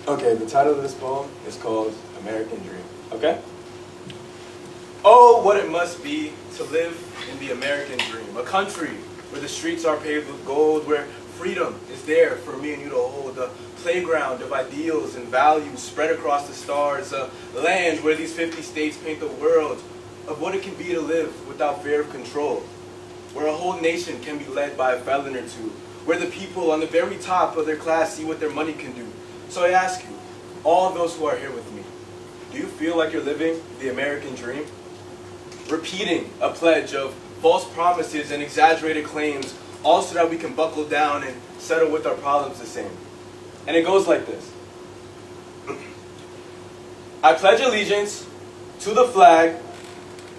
Okay, the title of this poem is called American Dream, okay? Oh, what it must be to live in the American dream. A country where the streets are paved with gold, where freedom is there for me and you to hold. A playground of ideals and values spread across the stars. A land where these 50 states paint the world of what it can be to live without fear of control. Where a whole nation can be led by a felon or two. Where the people on the very top of their class see what their money can do. So I ask you, all those who are here with me, do you feel like you're living the American dream? Repeating a pledge of false promises and exaggerated claims, all so that we can buckle down and settle with our problems the same. And it goes like this. I pledge allegiance to the flag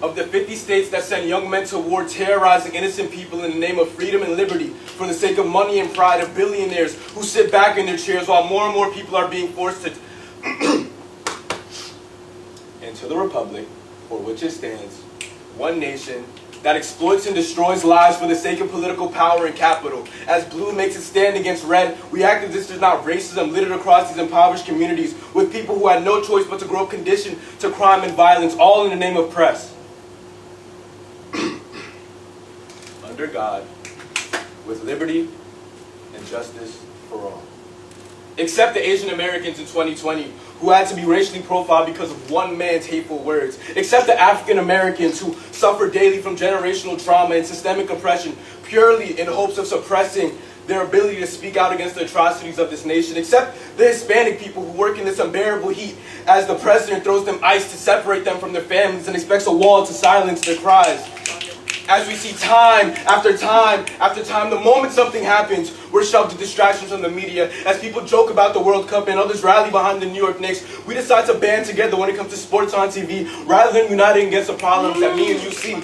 of the 50 states that send young men to war, terrorizing innocent people in the name of freedom and liberty for the sake of money and pride of billionaires who sit back in their chairs while more and more people are being forced to... and to the republic for which it stands, one nation that exploits and destroys lives for the sake of political power and capital. As blue makes its stand against red, we act as if there's not racism littered across these impoverished communities with people who had no choice but to grow up conditioned to crime and violence, all in the name of press. Under God, with liberty and justice for all. Except the Asian Americans in 2020 who had to be racially profiled because of one man's hateful words. Except the African Americans who suffer daily from generational trauma and systemic oppression purely in hopes of suppressing their ability to speak out against the atrocities of this nation. Except the Hispanic people who work in this unbearable heat as the president throws them ice to separate them from their families and expects a wall to silence their cries. As we see time after time after time, the moment something happens, we're shoved to distractions from the media. As people joke about the World Cup and others rally behind the New York Knicks, we decide to band together when it comes to sports on TV, rather than uniting against the problems that me and you see.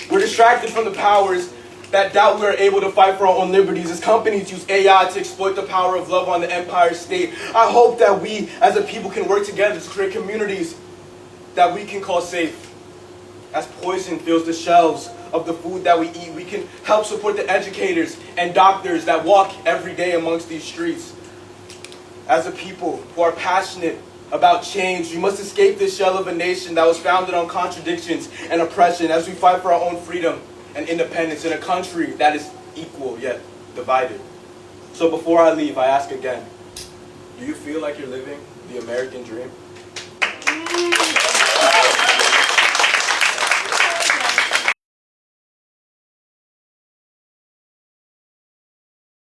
We're distracted from the powers that doubt we are able to fight for our own liberties as companies use AI to exploit the power of love on the empire state. I hope that we, as a people, can work together to create communities that we can call safe. As poison fills the shelves of the food that we eat, we can help support the educators and doctors that walk every day amongst these streets. As a people who are passionate about change, we must escape this shell of a nation that was founded on contradictions and oppression as we fight for our own freedom and independence in a country that is equal yet divided. So before I leave, I ask again, do you feel like you're living the American dream?